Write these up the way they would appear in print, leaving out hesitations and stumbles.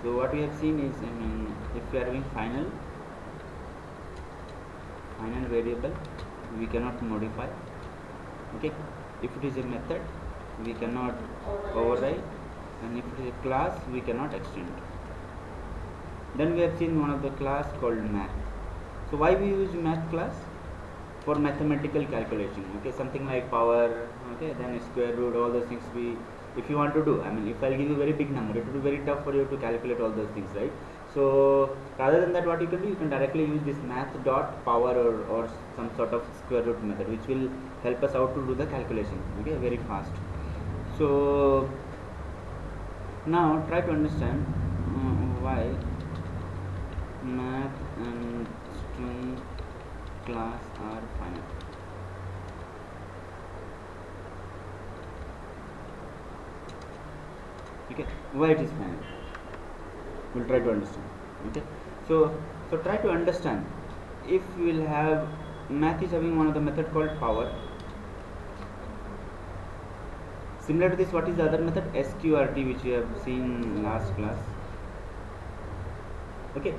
So what we have seen is, if we are having final variable, we cannot modify. Okay, if it is a method, we cannot override, and if it is a class, we cannot extend. Then we have seen one of the class called math. So why we use math class? For mathematical calculation. Okay, something like power, okay, then square root, all those things we, if you want to do, if I'll give you a very big number, it will be very tough for you to calculate all those things, right? So rather than that, what you can do, you can directly use this math dot power, or some sort of square root method, which will help us out to do the calculation, okay, very fast. So now try to understand why math and string class are final. Okay, why it is final, we'll try to understand. Okay, so try to understand, if we will have math is having one of the method called power. Similar to this, what is the other method? SQRT, which we have seen last class. Okay,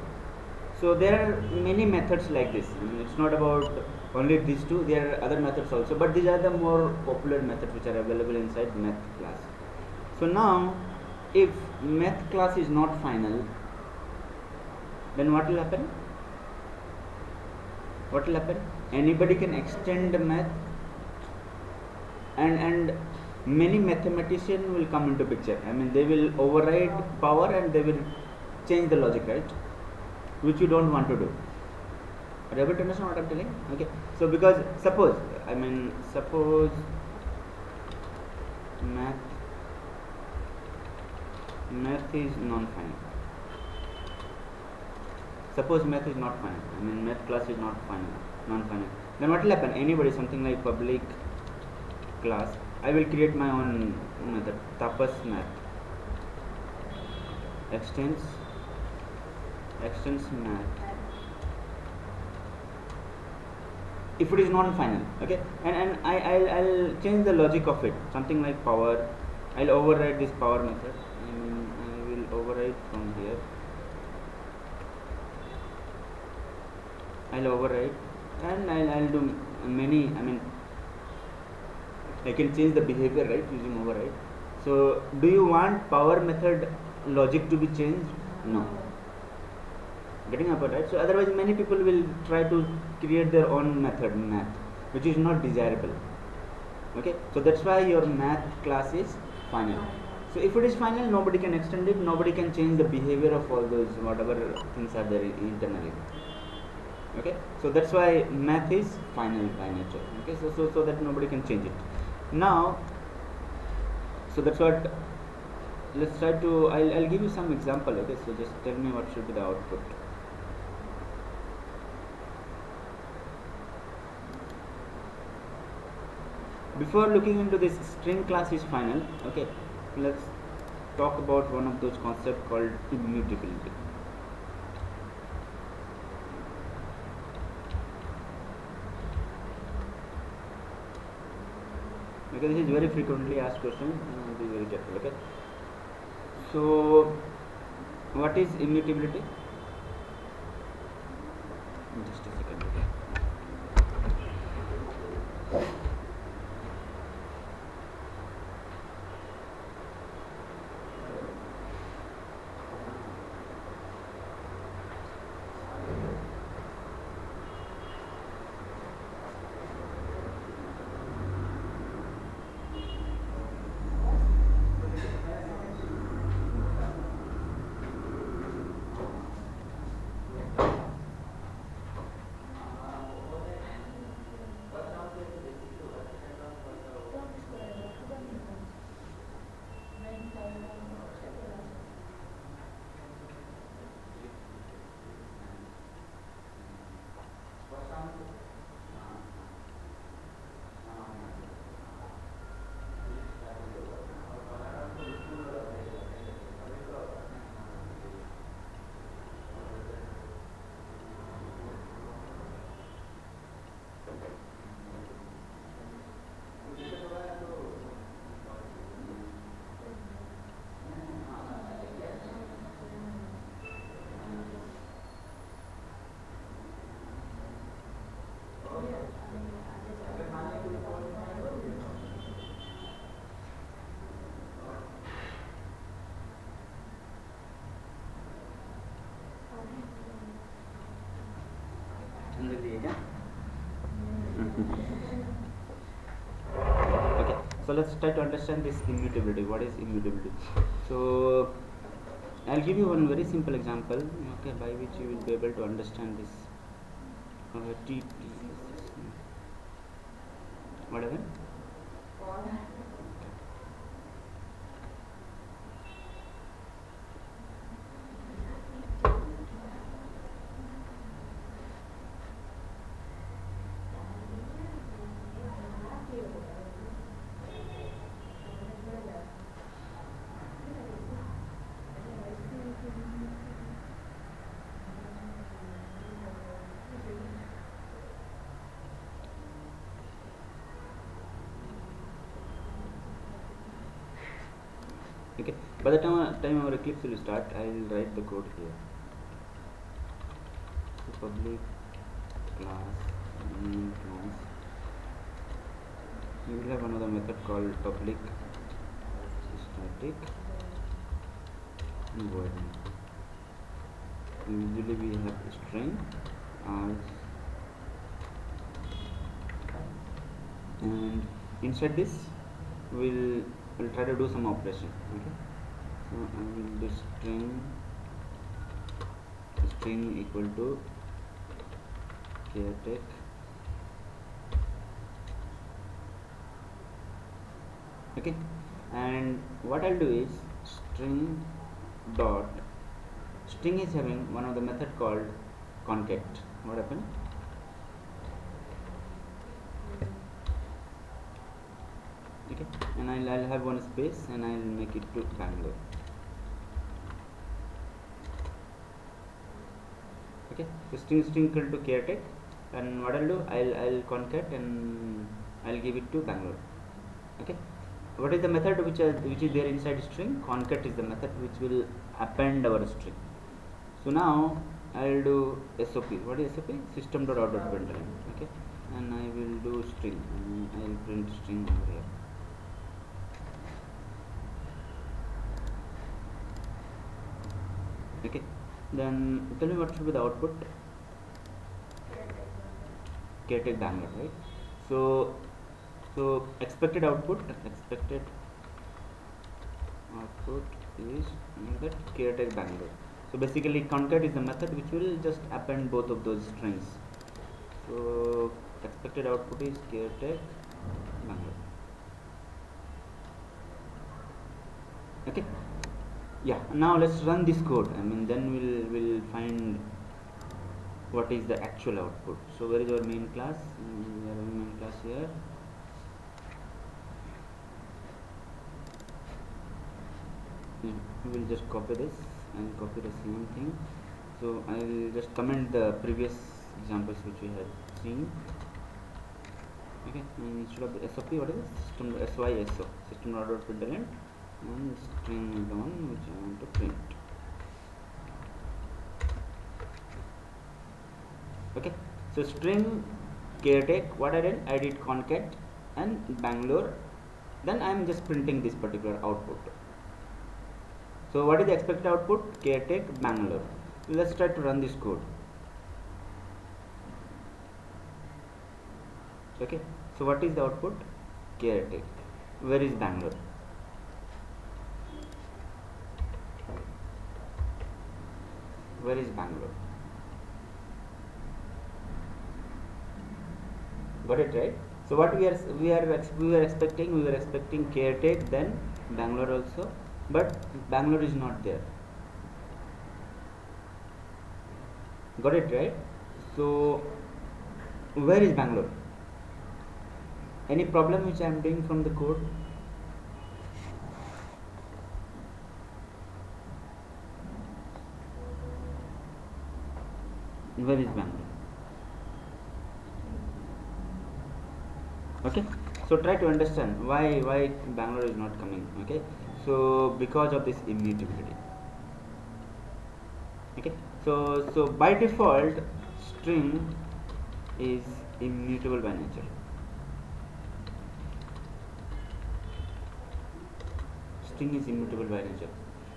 so there are many methods like this. It's not about only these two, there are other methods also, but these are the more popular methods which are available inside math class. So now, if math class is not final, then what will happen? Anybody can extend math, and many mathematicians will come into picture. They will override power and they will change the logic, right? Which you don't want to do. Are you able to understand what I'm telling? Okay, so because suppose math is non-final. Suppose math is not final, math class is not final, non-final. Then what will happen? Anybody, something like public class, I will create my own method, tapas math, extends math, if it is non-final. Okay, and I'll change the logic of it, something like power. I'll override this power method. I will override from here. I'll override, and I'll do many. I can change the behavior, right, using override. So do you want power method logic to be changed? No. Getting up, right? So otherwise many people will try to create their own method math, which is not desirable. Okay, so that's why your math class is final. So if it is final, nobody can extend it, nobody can change the behavior of all those whatever things are there internally. Okay, so that's why math is final by nature. Okay, so that nobody can change it. Now, so that's what, let's try to, I'll give you some example. Okay, so just tell me what should be the output. Before looking into this string class is final, okay, let's talk about one of those concepts called immutability. Okay, this is very frequently asked question, be very careful. Okay, so what is immutability? Just a second. Okay. Okay, so let's try to understand this immutability. What is immutability? So I'll give you one very simple example, okay, by which you will be able to understand this. Whatever. Okay, by the time our eclipse will start, I will write the code here. So public class main class, we will have another method called public static and void method. Usually we have string as, and inside this we'll try to do some operation. Okay, so I will do string equal to caretaker. Okay, and what I'll do is string is having one of the method called concat. What happened? Okay, and I'll have one space and I'll make it to Bangalore. Okay, so string equal to caretaker, and what I'll do, I'll concat and I'll give it to Bangalore. Okay, what is the method which is there inside string? Concat is the method which will append our string. So now I'll do SOP. What is SOP? System.out.println. Okay, and I will do string and I'll print string over here. Okay, then tell me what should be the output? Caretaker Bangalore, right? So expected output is that caretaker Bangalore. So basically concat is the method which will just append both of those strings. So expected output is caretaker Bangalore. Okay, yeah, now let's run this code. I mean, then we'll find what is the actual output. So where is our main class? We have a main class here. We will just copy this and copy the same thing. So I will just comment the previous examples which we had seen. Okay, and instead of the SOP, what is it? System.syso, system.out.println, and string is the one which I want to print. Okay, so string caretaker, what I did? I did concat and Bangalore, then I am just printing this particular output. So what is the expected output? Caretaker Bangalore. Let's try to run this code. Okay, so what is the output? Caretaker. Where is Bangalore? Where is Bangalore? Got it, right? So what we were expecting caretaker, then Bangalore also, but Bangalore is not there. Got it, right? So where is Bangalore? Any problem which I am doing from the code? Where is Bangalore? Okay, so try to understand why Bangalore is not coming. Okay, so because of this immutability. Okay, so by default string is immutable by nature. String is immutable by nature.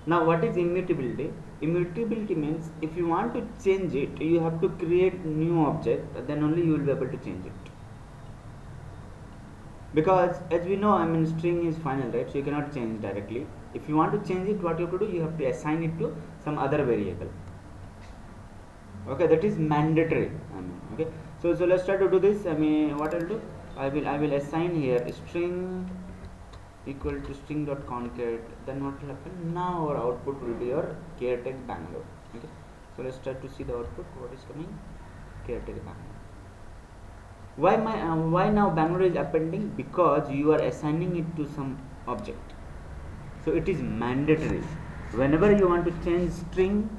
Now what is immutability? Immutability means if you want to change it, you have to create new object, then only you will be able to change it. Because as we know, string is final, right? So you cannot change directly. If you want to change it, what you have to do, you have to assign it to some other variable. Okay, that is mandatory. Okay. So let's try to do this. What I'll do, I will assign here string equal to string dot concat. Then what will happen? Now our output will be your Caretech Bangalore. Okay. So let's try to see the output. What is coming? Caretech Bangalore. Why now Bangalore is appending? Because you are assigning it to some object. So it is mandatory. Whenever you want to change string,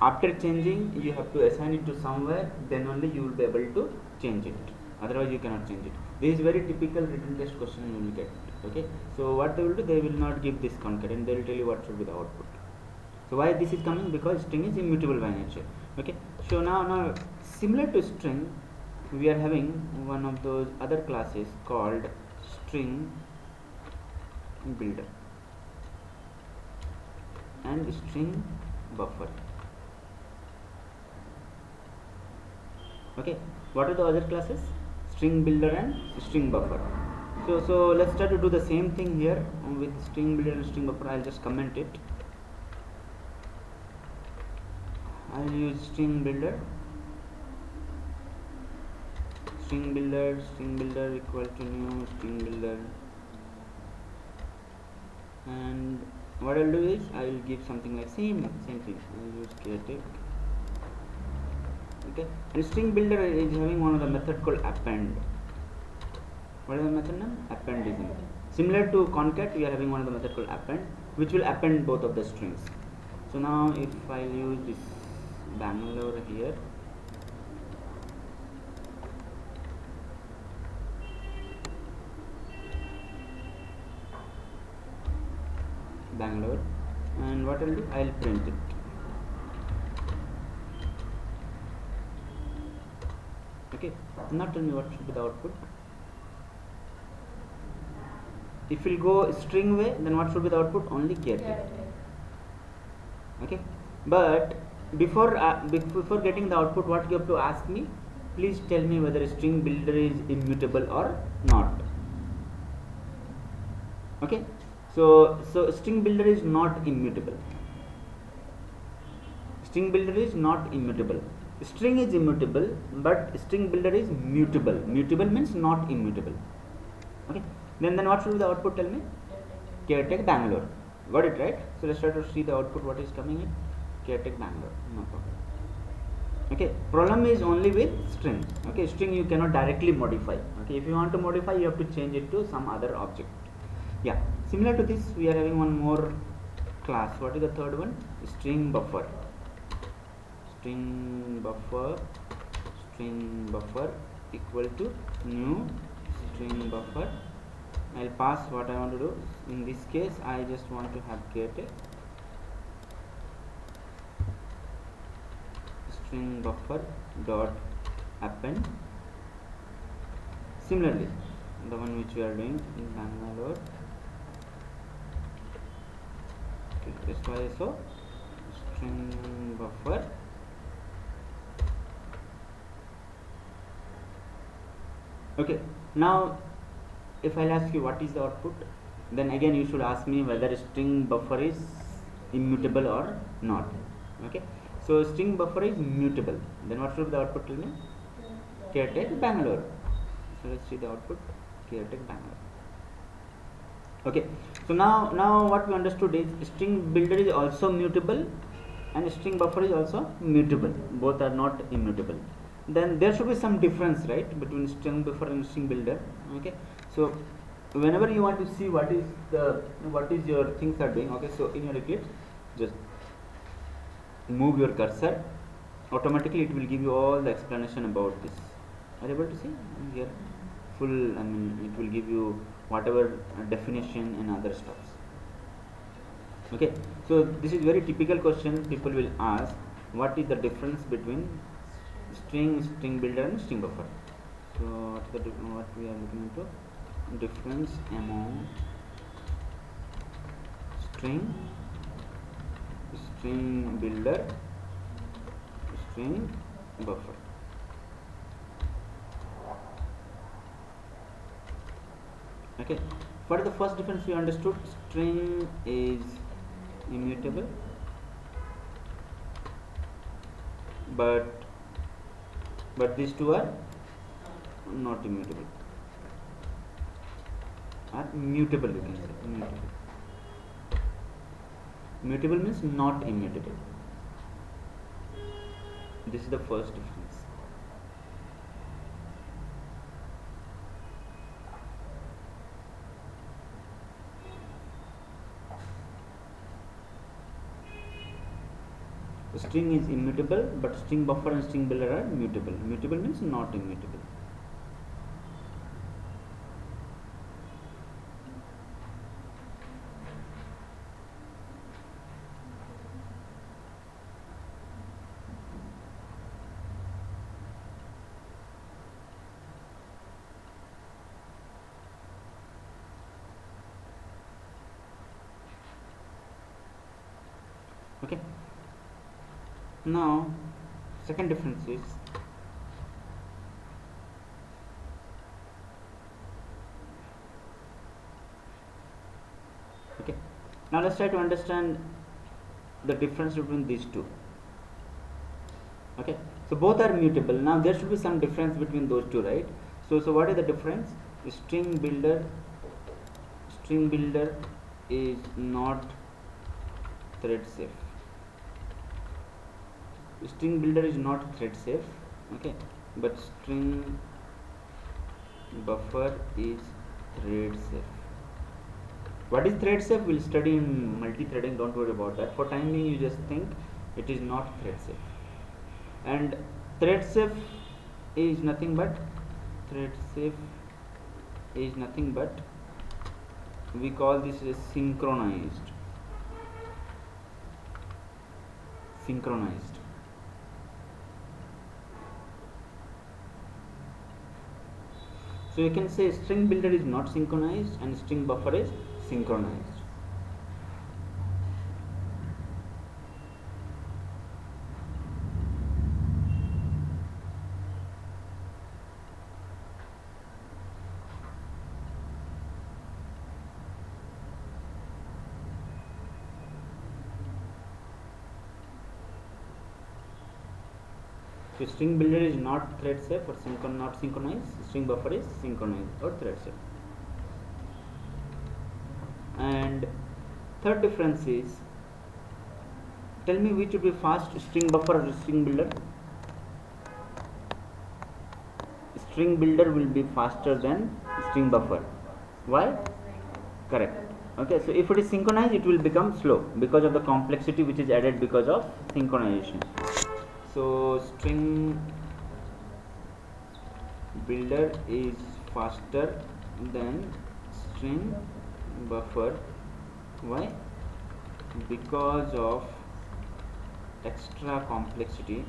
after changing you have to assign it to somewhere, then only you will be able to change it. Otherwise you cannot change it. This is very typical written test question you will get. Okay. So what they will do, they will not give this concat and they will tell you what should be the output. So why this is coming? Because string is immutable by nature. Okay. So now similar to string, we are having one of those other classes called string builder and string buffer. Okay, what are the other classes? String builder and string buffer. So let's try to do the same thing here with string builder and string buffer. I'll just comment it. I'll use string builder equal to new string builder, and what I'll do is I will give something like same thing. I'll use Caretech. Okay, and string builder is having one of the method called append. What is the method name? Append is it. Similar to concat, we are having one of the method called append, which will append both of the strings. So now if I use this Bangalore here, Bangalore, and what I'll do, I'll print it. Okay, now tell me what should be the output. If we'll go string way, then what should be the output? Only Caretech. Okay, but before getting the output, what you have to ask me? Please tell me whether string builder is immutable or not. Okay, so string builder is not immutable. String builder is not immutable. String is immutable, but string builder is mutable. Mutable means not immutable. Okay, then what should be the output? Tell me. Caretech Bangalore. Got it, right? So let's try to see the output. What is coming in? Caretech Bangalore. No problem. Okay, problem is only with string. Okay, string you cannot directly modify. Okay, if you want to modify, you have to change it to some other object. Yeah, similar to this, we are having one more class. What is the third one? String buffer. String buffer equal to new string buffer. I'll pass what I want to do. In this case, I just want to have Caretech string buffer dot append. Similarly, the one which we are doing in Bangalore, so string buffer okay. Now if I'll ask you what is the output, then again you should ask me whether string buffer is immutable or not. Okay, so string buffer is mutable, then what should be the output? Tell me. Caretech Bangalore. So let's see the output. Caretech Bangalore. Okay, so now what we understood is string builder is also mutable and string buffer is also mutable. Both are not immutable. Then there should be some difference, right, between string buffer and string builder. Okay, so whenever you want to see what is your things are doing, okay, so in your Eclipse just move your cursor, automatically it will give you all the explanation about this. Are you able to see here? Full, it will give you whatever definition and other stuffs. Okay, so this is very typical question people will ask. What is the difference between string builder and string buffer? So what we are looking into, difference among string string builder, string buffer. Okay, for the first difference we understood string is immutable, but these two are not immutable, are mutable, you can say mutable. Mutable means not immutable. This is the first difference. String is immutable, but string buffer and string builder are mutable. Mutable means not immutable. Okay. Now, second difference is okay. Now let's try to understand the difference between these two. Okay, so both are mutable. Now there should be some difference between those two, right? So what is the difference? String builder is not thread safe. String builder is not thread safe, okay, but string buffer is thread safe. What is thread safe? We'll study in multi-threading, don't worry about that. For time being, you just think it is not thread safe. And thread safe is nothing but we call this as synchronized. So you can say string builder is not synchronized and string buffer is synchronized. So string builder is not thread safe or not synchronized. String buffer is synchronized or thread safe. And third difference is, tell me which would be fast, string buffer or string builder? String builder will be faster than string buffer. Why? Correct. Okay, so if it is synchronized, it will become slow because of the complexity which is added because of synchronization. So string builder is faster than string buffer. Why? Because of extra complexity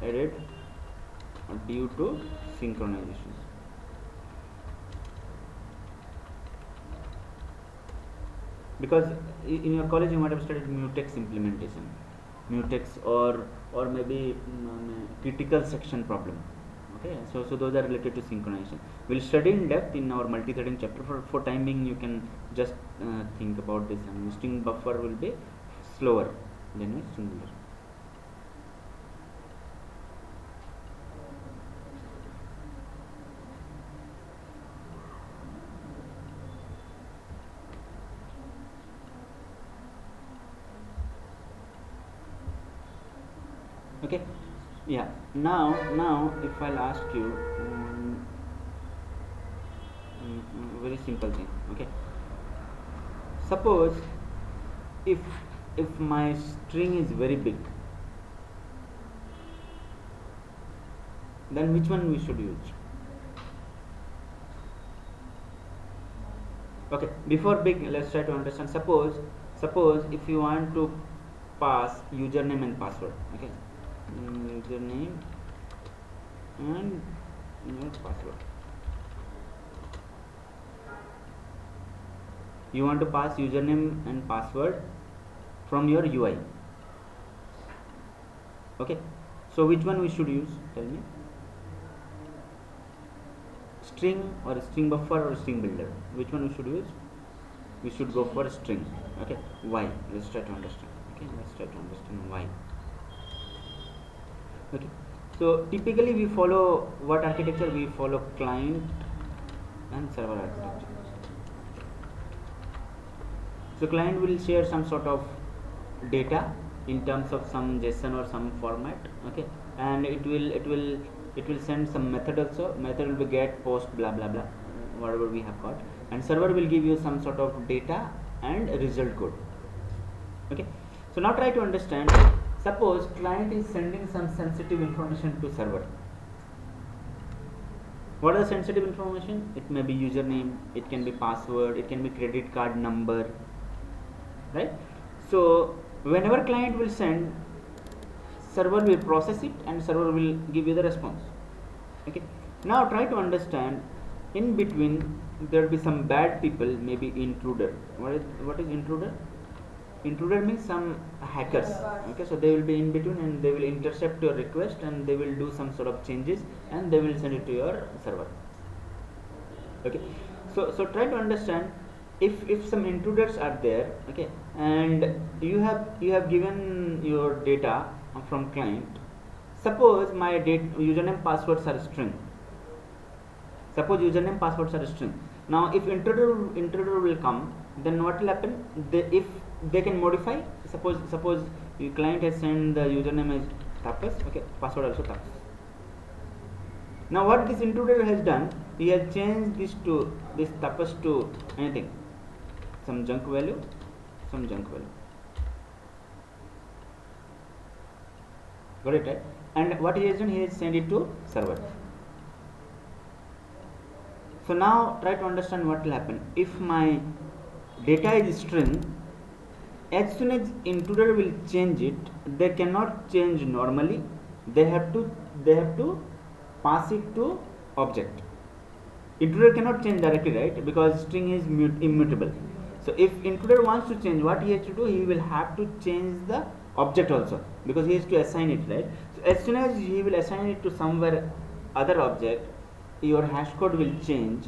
added due to synchronization. Because in your college you might have studied mutex implementation, or maybe critical section problem. Okay, so those are related to synchronization. We'll study in depth in our multi-threading chapter. For time being, you can just think about this. And string buffer will be slower than a string builder. Okay, yeah. Now if I'll ask you very simple thing. Okay, suppose if my string is very big, then which one we should use? Okay, before big, let's try to understand. Suppose if you want to pass username and password. Okay, username and your password. You want to pass username and password from your UI. Okay, so which one we should use? Tell me. String or string buffer or string builder? Which one we should use? We should go for string. Okay, why? Let's try to understand. Okay, let's try to understand why. Okay, so typically we follow what architecture? We follow client and server architecture. So client will share some sort of data in terms of some JSON or some format. Okay, and it will send some method also. Method will be get, post, blah blah blah, whatever we have got, and server will give you some sort of data and result code. Okay, so now try to understand. Suppose client is sending some sensitive information to server. What are the sensitive information? It may be username, it can be password, it can be credit card number, right? So whenever client will send, server will process it and server will give you the response. Okay, now try to understand. In between there will be some bad people, maybe intruder. What is intruder? Intruder means some hackers. Okay, so they will be in between and they will intercept your request and they will do some sort of changes and they will send it to your server. Okay, so try to understand. If some intruders are there, okay, and you have given your data from client. Suppose my username passwords are string. Suppose username passwords are string. Now if intruder will come, then what will happen? If they can modify, suppose the client has sent the username as Tapas, okay, password also Tapas. Now what this intruder has done, he has changed this Tapas to anything, some junk value. Got it, right? And what he has done, he has sent it to server. So now try to understand what will happen. If my data is string, as soon as intruder will change it, they cannot change normally. They have to pass it to object. Intruder cannot change directly, right? Because string is immutable. So if intruder wants to change, what he has to do? He will have to change the object also, because he has to assign it, right? So as soon as he will assign it to somewhere other object, your hash code will change,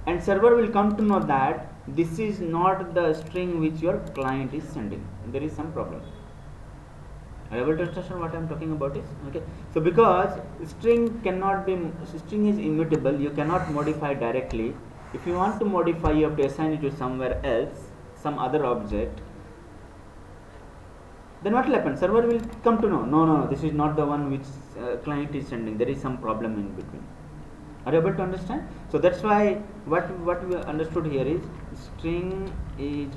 and server will come to know that this is not the string which your client is sending. There is some problem. Are you able to understand what I am talking about? Is okay. So because string is immutable, you cannot modify directly. If you want to modify, you have to assign it to somewhere else, some other object. Then what will happen? Server will come to know, no, this is not the one which client is sending. There is some problem in between. Are you able to understand? So that's why what we understood here is string is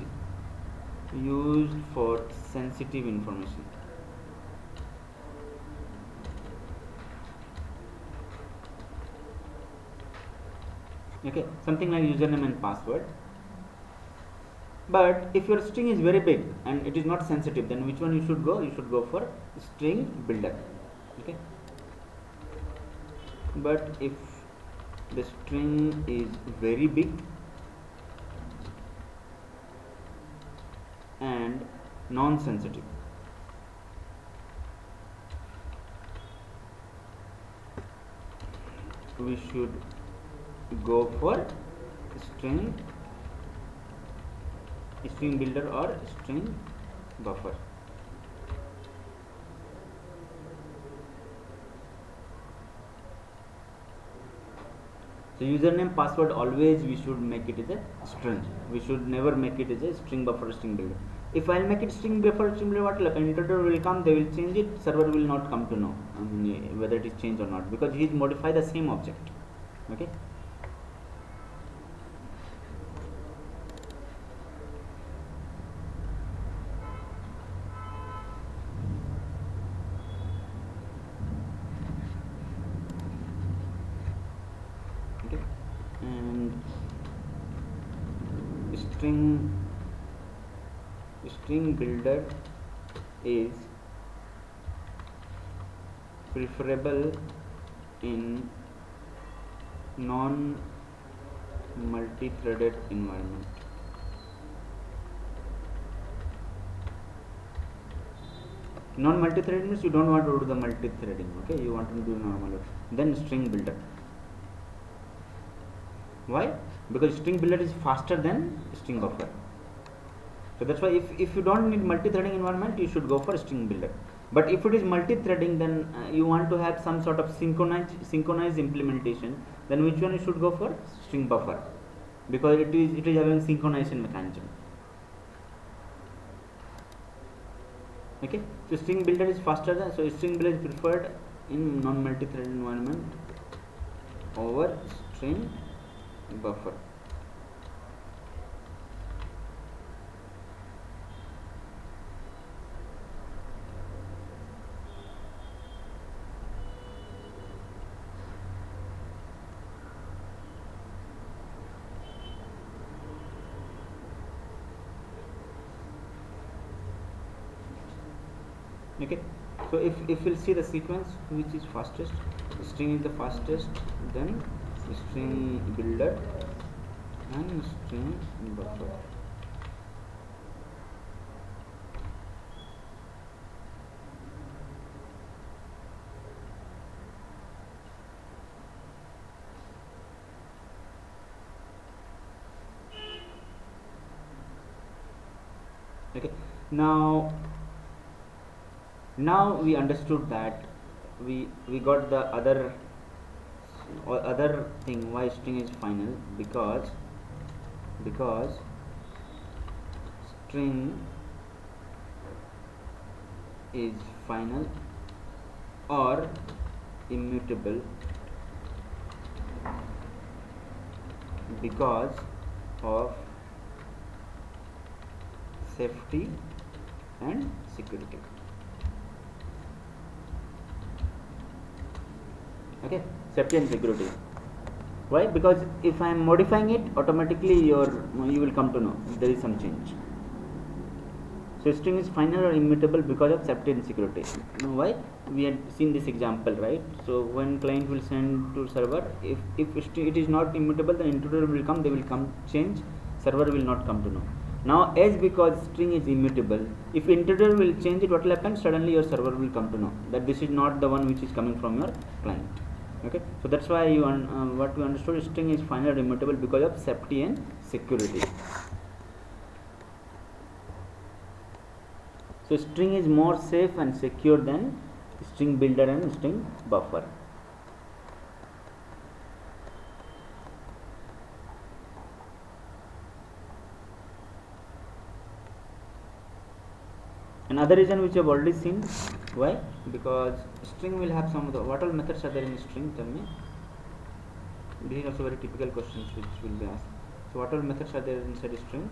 used for sensitive information. Okay, something like username and password. But if your string is very big and it is not sensitive, then which one you should go? You should go for string builder. Okay. But if the string is very big and non-sensitive, we should go for string builder or string buffer. So username password always we should make it as a string. We should never make it as a string buffer, string builder. If I'll make it string buffer, string builder, what will happen? Intruder will come, they will change it, server will not come to know whether it is changed or not, because he is modify the same object. Okay. And string builder is preferable in non multi-threaded environment. Non-multi-threaded means you don't want to do the multi-threading, okay, you want to do normal. Then string builder. Why? Because string builder is faster than string buffer. So that's why if you don't need multi-threading environment, you should go for string builder. But if it is multi-threading, then you want to have some sort of synchronized implementation, then which one you should go for? String buffer, because it is having synchronization mechanism. Okay, so string builder is faster than, so string builder is preferred in non-multi-threaded environment over string buffer. Okay, so if we'll see the sequence, which is fastest, string is the fastest, then string builder and string buffer. Okay, now we understood that we got the other thing why string is final, because string is final or immutable because of safety and security. Okay, safety and security. Why? Because if I am modifying it, automatically you will come to know there is some change. So string is final or immutable because of safety and security. Why? We had seen this example, right? So when client will send to server, if it is not immutable, the intruder will come, they will come change, server will not come to know. Now as because string is immutable, if intruder will change it, what will happen? Suddenly your server will come to know that this is not the one which is coming from your client. Okay, so that's why you what we understood, string is final or immutable because of safety and security. So string is more safe and secure than string builder and string buffer. Another reason which I have already seen, why? Because string will have some of the, what all methods are there in string? Tell me. These are also very typical questions which will be asked. So what all methods are there inside string?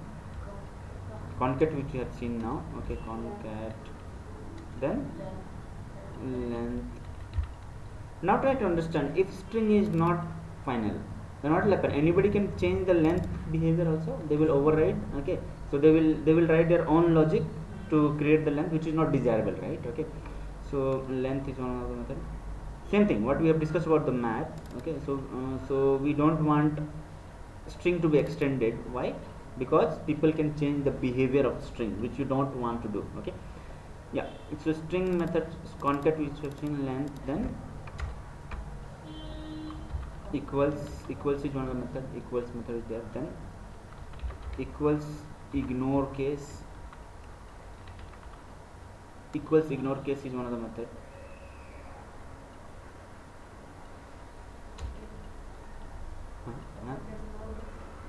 Concat, which we have seen now. Okay, concat. Then length. Now try to understand, if string is not final, then what will happen? Anybody can change the length behavior also. They will override. Okay, so they will write their own logic to create the length, which is not desirable, right? Okay, so length is one of the method. Same thing what we have discussed about the math. Okay, so we don't want string to be extended. Why? Because people can change the behavior of string, which you don't want to do. Okay, yeah, it's a string method concat which we have seen, length, then equals is one of the method, equals method is there, then equals ignore case, equals ignore case is one of the method.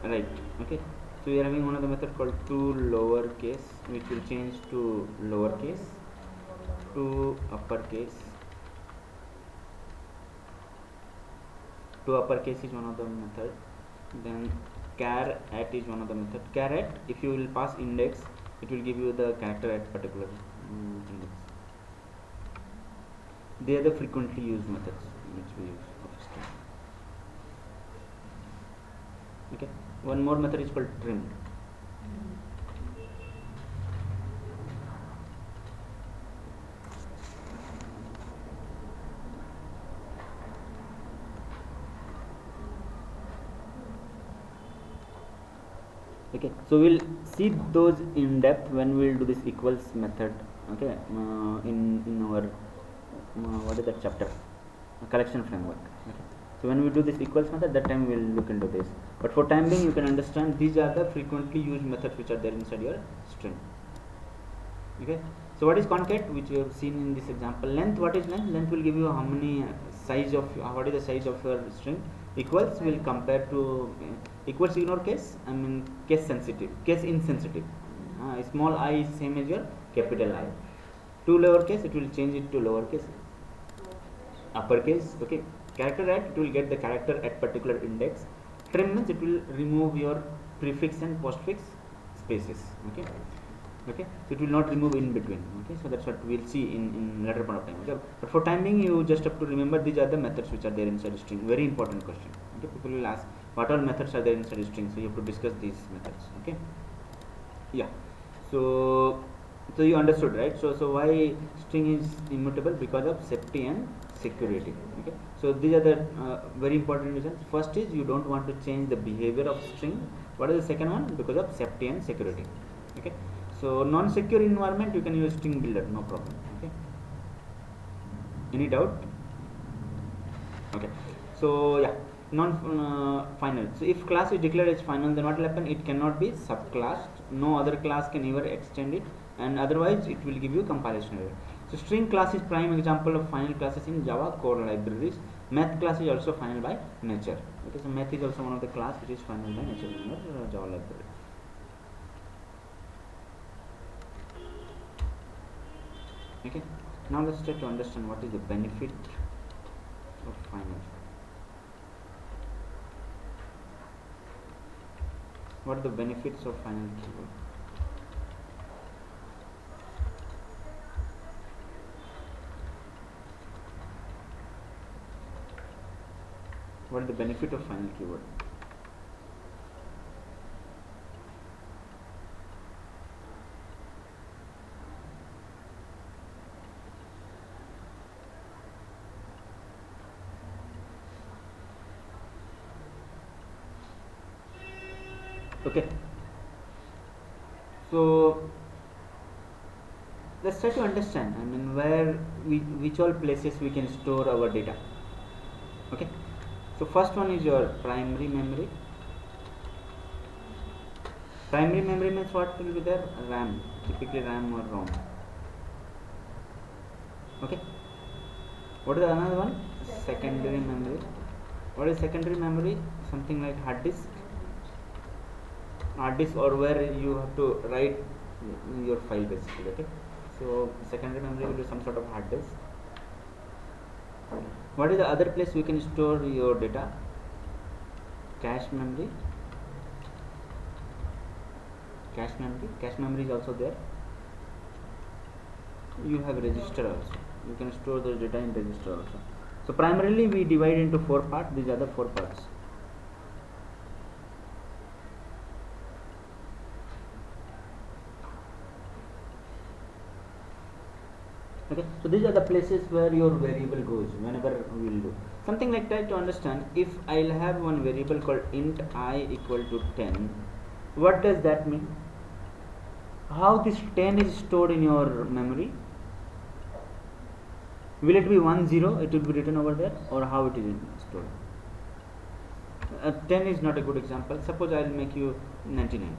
Right, okay, so we are having one of the method called to lower case, which will change to lower case, to uppercase, to uppercase is one of the method. Then char at is one of the method. Char at, if you will pass index, it will give you the character at particular index. They are the frequently used methods which we use of string. Okay, one more method is called trim. Okay, so we'll see those in depth when we'll do this equals method. Okay, in our what is that chapter, collection framework. Okay, so when we do this equals method, that time we'll look into this, but for time being you can understand these are the frequently used methods which are there inside your string. Okay, so what is concat, which we have seen in this example. Length, what is length? Length will give you how many size of what is the size of your string. Equals will compare to equals ignore case, I mean case sensitive, case insensitive. Small I is same as your capital I. To lowercase it will change it to lowercase, uppercase. Okay, character at, it will get the character at particular index. Trim means it will remove your prefix and postfix spaces. Okay, okay, so it will not remove in between. Okay, so that's what we'll see in later point of time. Okay, but for time being you just have to remember these are the methods which are there inside a string. Very important question. Okay, people will ask what all methods are there inside a string, so you have to discuss these methods. Okay, yeah, so you understood, right? So why string is immutable? Because of safety and security. Okay, so these are the very important reasons. First is you don't want to change the behavior of string. What is the second one? Because of safety and security. Okay, so non-secure environment you can use string builder, no problem. Okay, any doubt? Okay, so yeah, final. So if class is declared as final, then what will happen? It cannot be subclassed. No other class can ever extend it, and otherwise it will give you compilation error. So string class is prime example of final classes in Java core libraries. Math class is also final by nature. Okay, so math is also one of the class which is final by nature in your Java library. Okay, now let's try to understand what is the benefit of final. What are the benefits of final keyword? What is the benefit of final keyword? Okay, so let's try to understand, I mean, which all places we can store our data. Okay, so first one is your primary memory. Primary memory means what will be there? RAM, typically RAM or ROM. Okay, what is another one? Secondary memory. What is secondary memory? Something like hard disk. Hard disk, or where you have to write your file basically. Okay, so secondary memory will be some sort of hard disk. What is the other place we can store your data? Cache memory. Cache memory is also there. You have register also. You can store the data in register also. So primarily we divide into 4 parts. These are the 4 parts. Okay, so these are the places where your variable goes whenever we will do something like that. To understand, if I'll have one variable called int I equal to 10, what does that mean? How this 10 is stored in your memory? Will it be 1 0, it will be written over there, or how it is stored? 10 is not a good example. Suppose I'll make you 99.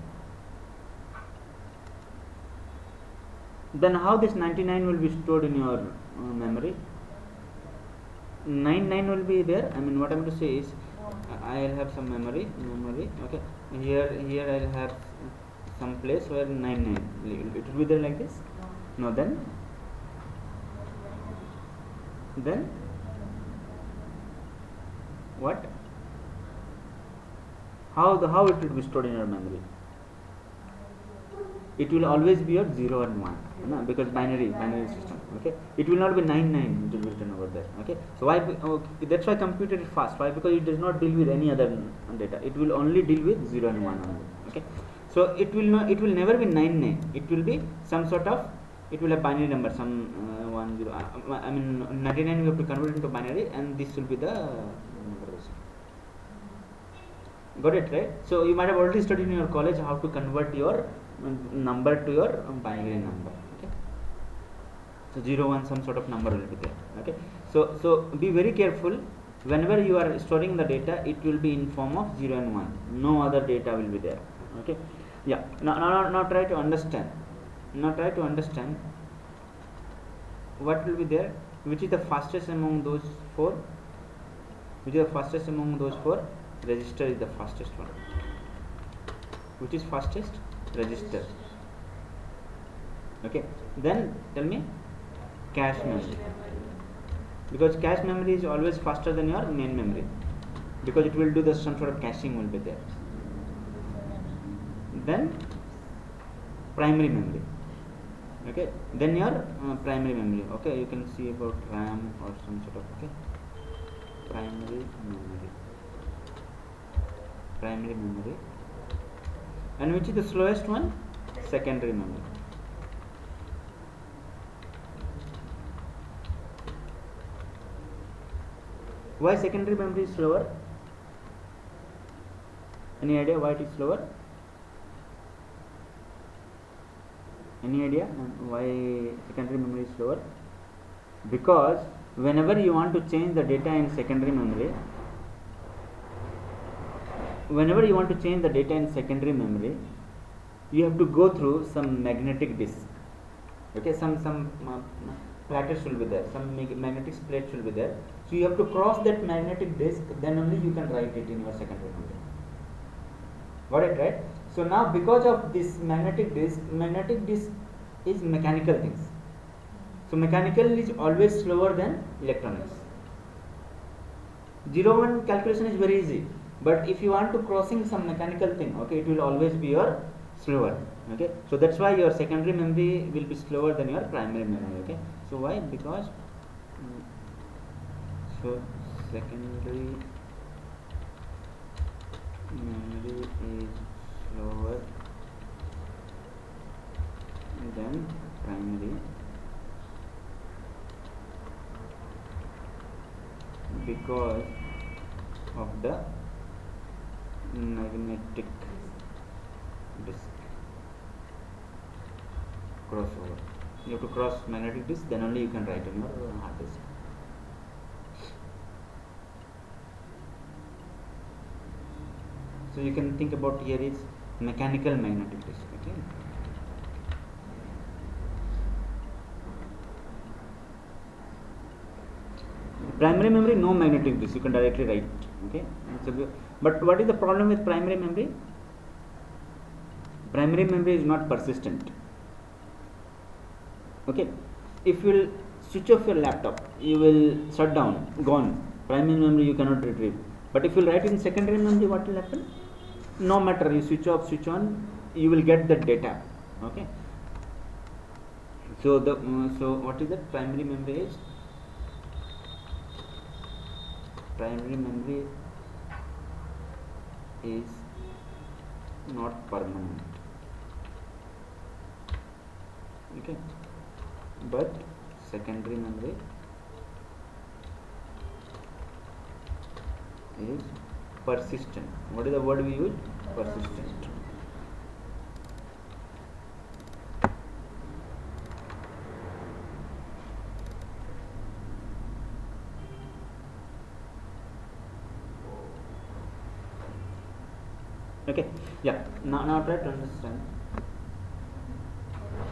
Then how this 99 will be stored in your memory? 99 will be there. I mean, what I'm going to say is I'll have some memory. Okay, here I'll have some place where 99, it will be there like this. No, then what? How it will be stored in your memory? It will always be your 0 and 1, no? Because binary system. Okay, it will not be 99, it will be written over there. Okay, so why? Okay, that's why computer is fast. Why? Because it does not deal with any other data. It will only deal with 0 and 1 only. Okay, so it will never be 99. It will be some sort of, it will have binary number, some 1 0. I mean 99 we have to convert into binary, and this will be the number. Got it, right? So you might have already studied in your college how to convert your number to your binary number. Okay, so 0 1 some sort of number will be there. Okay, so be very careful. Whenever you are storing the data, it will be in form of 0 and 1. No other data will be there. Okay, yeah. Now try to understand. Now try to understand what will be there. Which is the fastest among those four? Which is the fastest among those four? Register is the fastest one. Which is fastest? Register. Okay, then tell me cache memory, because cache memory is always faster than your main memory, because it will do the some sort of caching will be there. Then primary memory. Okay, then your primary memory. Okay, you can see about RAM or some sort of, okay, primary memory. And which is the slowest one? Secondary memory. Why secondary memory is slower? Any idea why it is slower? Any idea why secondary memory is slower? Because whenever you want to change the data in secondary memory, you have to go through some magnetic disk. Okay, some platters will be there, some magnetic plates will be there. So you have to cross that magnetic disk, then only you can write it in your secondary memory. Got it, right? So now because of this magnetic disk is mechanical things. So mechanical is always slower than electronics. 0 1 calculation is very easy, but if you want to crossing some mechanical thing, okay, it will always be your slower. Okay, so that's why your secondary memory will be slower than your primary memory. Okay, so why? Because so secondary memory is slower than primary because of the magnetic disk crossover. You have to cross magnetic disk, then only you can write on your hard disk. So you can think about here is mechanical magnetic disk. Okay. Primary memory, no magnetic disk, you can directly write. Okay. But what is the problem with primary memory? Primary memory is not persistent. Okay, if you will switch off your laptop, you will shut down, gone. Primary memory you cannot retrieve. But if you will write in secondary memory, what will happen? No matter you switch off, switch on, you will get the data. Okay. So so what is that? Primary memory is not permanent. Okay, but secondary memory is persistent. What is the word we use? Persistent. Okay, yeah. Now try to understand.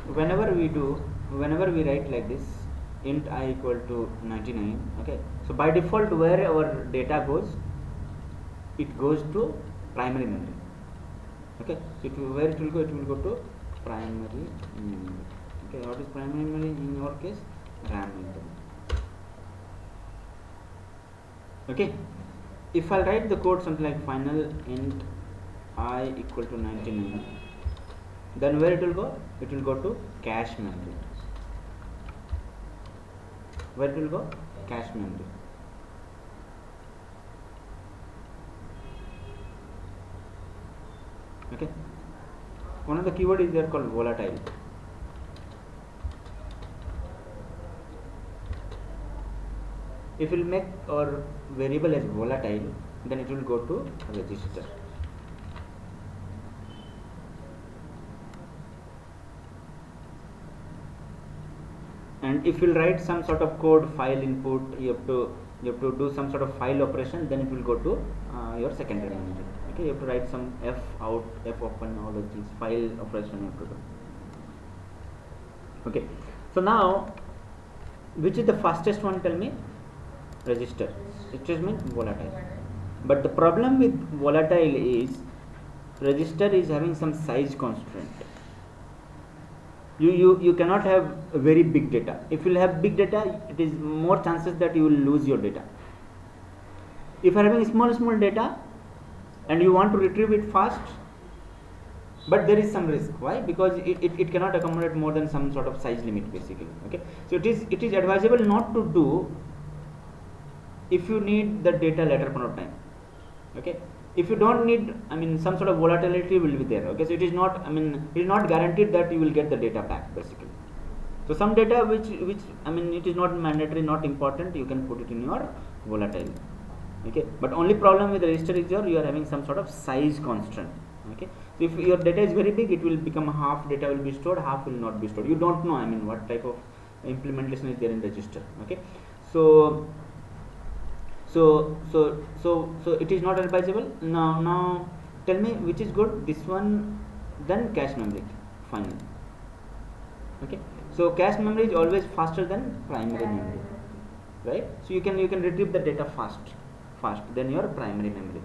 Whenever we write like this, int I equal to 99. Okay, so by default where our data goes, it goes to primary memory. Okay, so where it will go? It will go to primary memory. Okay, what is primary memory in your case? RAM memory. Okay, if I write the code something like final int I equal to 99, then where it will go? It will go to cache memory. Where it will go? Cache memory. Okay, one of the keyword is there called volatile. If we will make our variable as volatile, then it will go to register. and if you'll write some sort of code, file input, you have to do some sort of file operation, then it will go to your secondary memory. Okay, you have to write some f out, f open, all of these file operation you have to do. Okay, so now which is the fastest one, tell me? Register. It just means volatile, but the problem with volatile is register is having some size constraint. You cannot have a very big data. If you have big data, it is more chances that you will lose your data. If you are having small data and you want to retrieve it fast, but there is some risk. Why? Because it cannot accommodate more than some sort of size limit basically. Okay, so it is advisable not to do if you need the data later point of time. Okay, if you don't need, I mean, some sort of volatility will be there. Okay, so it is not, I mean, it is not guaranteed that you will get the data back basically. So some data which I mean, it is not mandatory, not important, you can put it in your volatile. Okay, but only problem with the register is you are having some sort of size constraint. Okay, so if your data is very big, it will become half data will be stored, half will not be stored. You don't know, I mean, what type of implementation is there in register. Okay, so it is not advisable. Now tell me which is good, this one, then cache memory finally. Okay, so cache memory is always faster than primary memory, right? So you can retrieve the data fast than your primary memory.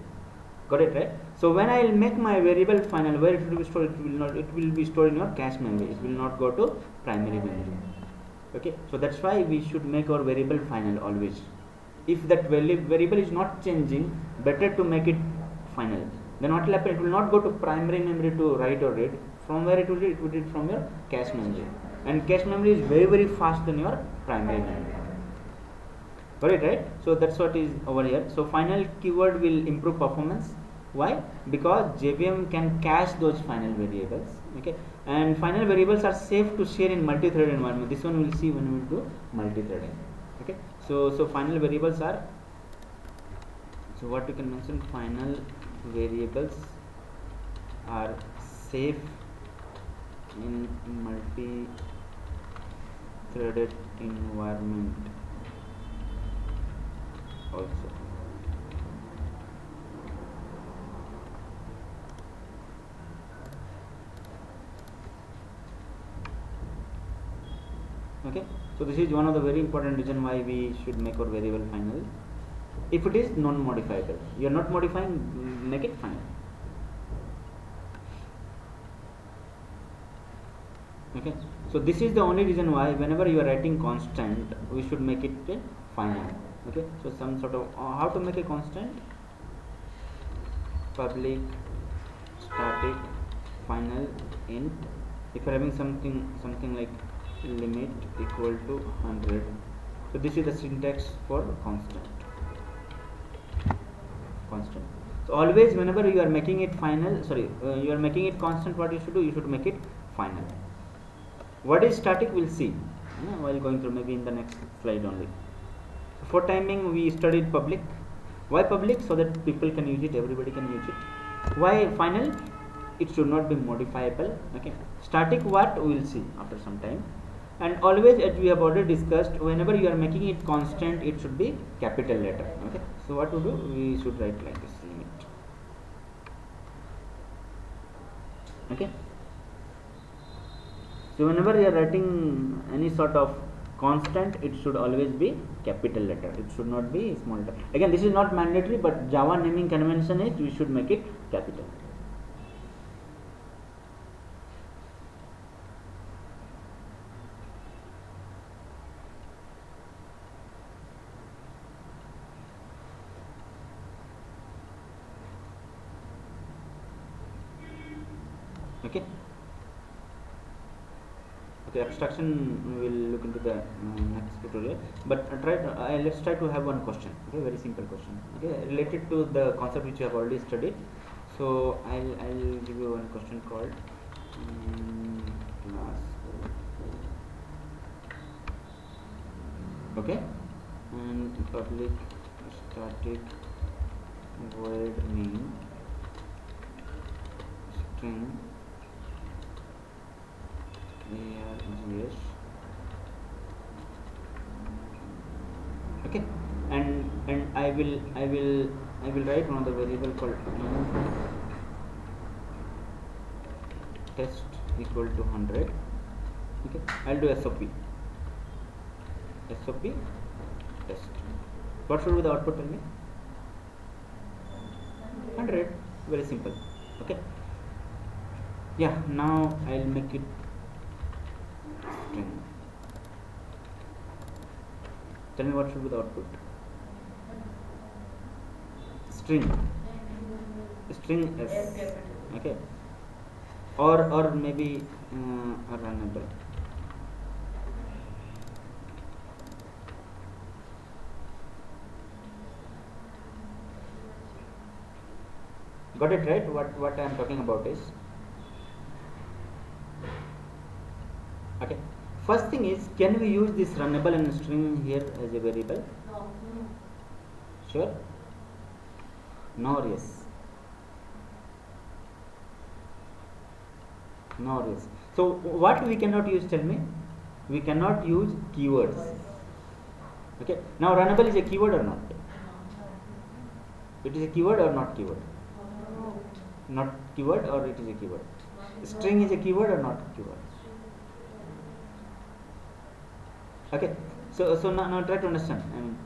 Got it, right? So when I will make my variable final, where it will be stored, it will be stored in your cache memory. It will not go to primary memory. Okay, so that's why we should make our variable final always. If that variable is not changing, better to make it final. Then what will happen? It will not go to primary memory to write or read. From where it will read? It will read from your cache memory. And cache memory is very fast than your primary memory. Got it, right? So that's what is over here. So final keyword will improve performance. Why? Because JVM can cache those final variables. Okay, and final variables are safe to share in multi-threaded environment. This one we will see when we will do multi-threading. Okay, so final variables are, so what you can mention, final variables are safe in multi-threaded environment also. Okay, so this is one of the very important reason why we should make our variable final. If it is non-modifiable, you are not modifying, make it final. Okay, so this is the only reason why whenever you are writing constant, we should make it final. Okay, so some sort of how to make a constant: public static final int. If you are having something like limit equal to 100, so this is the syntax for constant. So always whenever you are making it final, you are making it constant, what you should do, you should make it final. What is static, we'll see while going through, maybe in the next slide only. So for timing we studied public. Why public? So that people can use it, everybody can use it. Why final? It should not be modifiable. Okay, static, what, we will see after some time. And always, as we have already discussed, whenever you are making it constant, it should be capital letter. Okay, so what to do, we should write like this, limit. Okay, so whenever you are writing any sort of constant, it should always be capital letter, it should not be small letter. Again, this is not mandatory, but Java naming convention is we should make it capital. Okay, abstraction we will look into the next tutorial, but let's try to have one question. Okay, very simple question, okay, related to the concept which you have already studied. So I'll give you one question called class. Okay, and public static void main string args Okay, and I will write one of the variable called test equal to 100. Okay, I'll do SOP test. What should be the output? Tell me. 100. Very simple. Okay, yeah, now I'll make it string. Tell me what should be the output. String S. Okay, or maybe a runnable. Got it right? What I am talking about is, okay, first thing is, can we use this runnable and string here as a variable? No. Sure? No or yes? No or yes? So what we cannot use, tell me? We cannot use keywords. Okay, now runnable is a keyword or not? It is a keyword or not keyword? Not keyword, or it is a keyword? String is a keyword or not keyword? Okay, so now try to understand. I mean,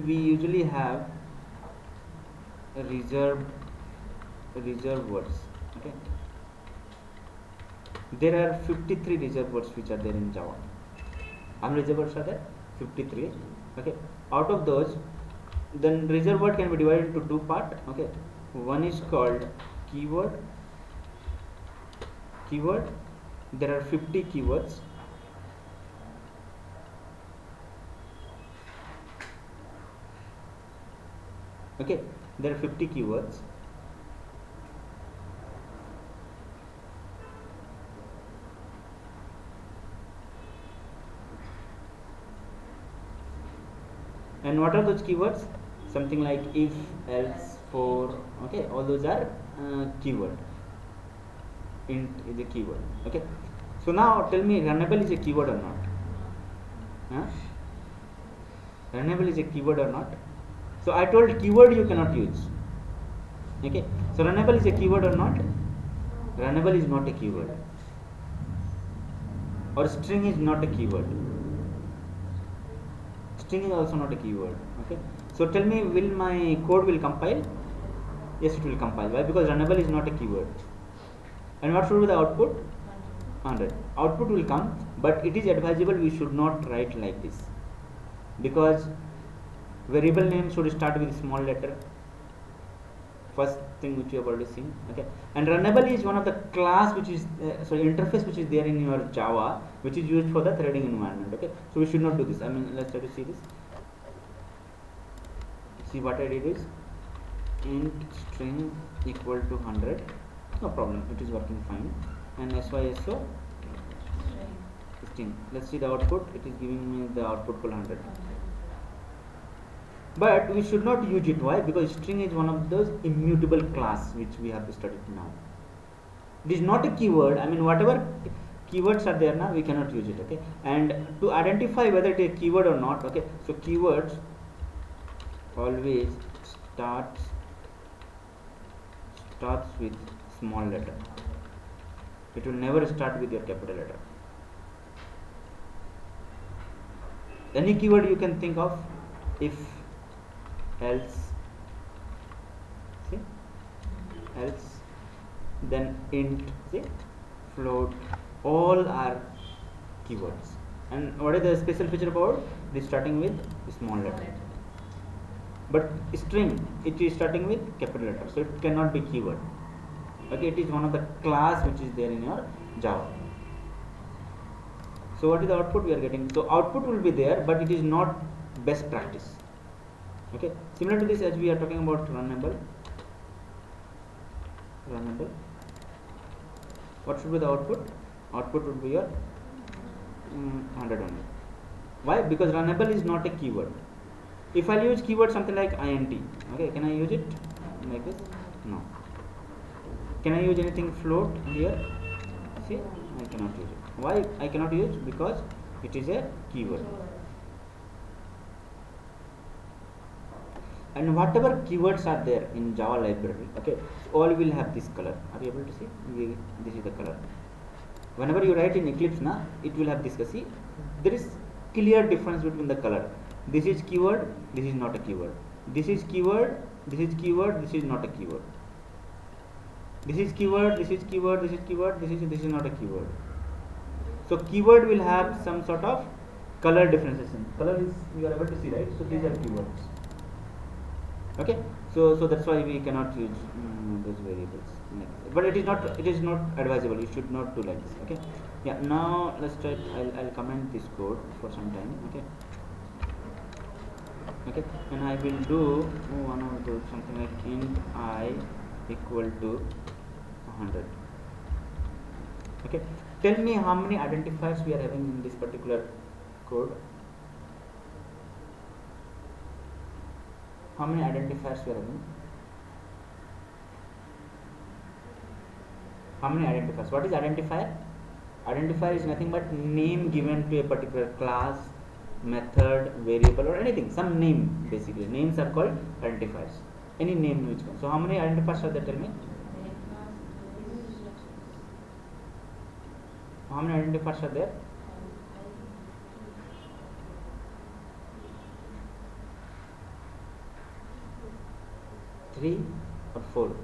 we usually have reserved words. Okay, there are 53 reserved words which are there in Java. How many reserved words are there? 53. Okay, out of those, then reserved word can be divided into two parts. Okay, one is called keyword. There are 50 keywords. Okay, there are 50 keywords. And what are those keywords? Something like if, else, for. Okay, all those are keyword. Int is a keyword. Okay, so now tell me, runnable is a keyword or not? Huh? Runnable is a keyword or not? So I told keyword you cannot use. Okay, so runnable is a keyword or not? Runnable is not a keyword. Or string is not a keyword. String is also not a keyword. Okay, so tell me, will my code will compile? Yes, it will compile. Why? Because runnable is not a keyword. And what should be the output? 100. Output will come, but it is advisable we should not write like this, because variable name should start with small letter. First thing which you have already seen. Okay, and runnable is one of the class which is interface which is there in your Java, which is used for the threading environment. Okay, so we should not do this. I mean, let's try to see this. See what I did is int string equal to 100. No problem, it is working fine. And SYSO string. Let's see the output. It is giving me the output called 100. But we should not use it. Why? Because string is one of those immutable class which we have to study now. It is not a keyword. I mean, whatever keywords are there now, we cannot use it. Okay, and to identify whether it is a keyword or not. Okay, so keywords always starts with small letter. It will never start with your capital letter. Any keyword you can think of, if, else, see, else, then int, see, float, all are keywords. And what is the special feature about this? Starting with small letter. But string, it is starting with capital letter, so it cannot be keyword. Okay, it is one of the class which is there in your Java. So what is the output we are getting? So output will be there, but it is not best practice. Okay, similar to this, as we are talking about runnable. What should be the output? Output would be your 100 only. Why? Because runnable is not a keyword. If I use keyword something like int, okay, can I use it like this? No. Can I use anything float here? See, I cannot use it. Why I cannot use? Because it is a keyword. and whatever keywords are there in Java library, okay, all will have this color. Are you able to see? This is the color. Whenever you write in Eclipse na, it will have this. See, there is clear difference between the color. This is keyword, this is not a keyword. This is keyword, this is keyword, this is not a keyword. This is keyword, this is keyword, this is keyword, this is not a keyword. So keyword will have some sort of color differentiation. Color is, you are able to see, right? So these are keywords. Okay, so that's why we cannot use those variables. But it is not advisable. You should not do like this. Okay. Yeah. Now let's try. I'll comment this code for some time. Okay. Okay. And I will do one of those, something like int I equal to 100. Okay. Tell me how many identifiers we are having in this particular code. How many identifiers we are having? How many identifiers? What is identifier? Identifier is nothing but name given to a particular class, method, variable, or anything. Some name, basically. Names are called identifiers. Any name which comes. So how many identifiers are there? Tell me. How many identifiers are there? 3 or 4?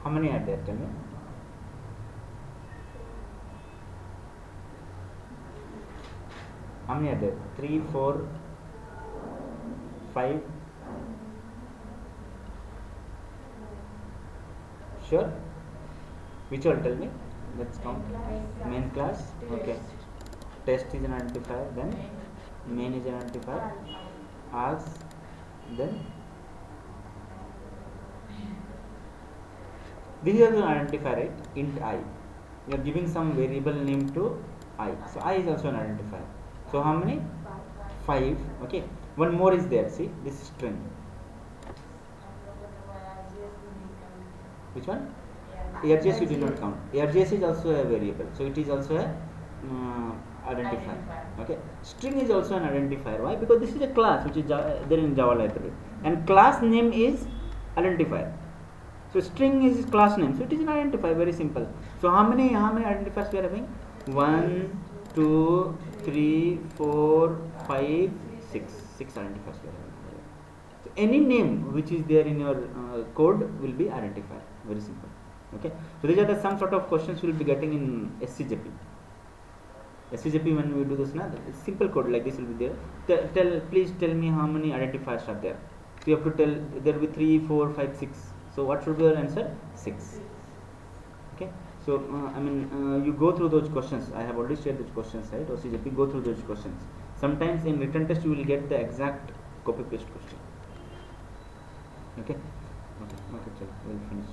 How many are there? Tell me. How many are there? 3, 4, 5? Sure? Which one? Tell me. Let's count. Main class. Okay. Test is an identifier. Then main is an identifier. Args. Then this is also an identifier, right? Int I. You are giving some variable name to I. So I is also an identifier. So how many? 5. Okay. One more is there. See, this string. Which one? ARGS you did not count. ARGS is also a variable. So it is also a identifier. Okay. String is also an identifier. Why? Because this is a class which is there in Java library, and class name is identifier. So string is class name. So it is an identifier. Very simple. So how many identifiers we are having? 1, 2, 3, 4, 5, 6. 6 identifiers we are having. So any name which is there in your code will be identifier. Very simple. Okay. So these are some sort of questions we will be getting in SCJP. SCJP, when we do this, simple code like this will be there. Please tell me how many identifiers are there. So you have to tell, there will be 3, 4, 5, 6. So what should be your answer? 6. Okay. So you go through those questions. I have already shared those questions, right? SCJP, go through those questions. Sometimes in written test you will get the exact copy paste question. Okay. Okay. We'll finish.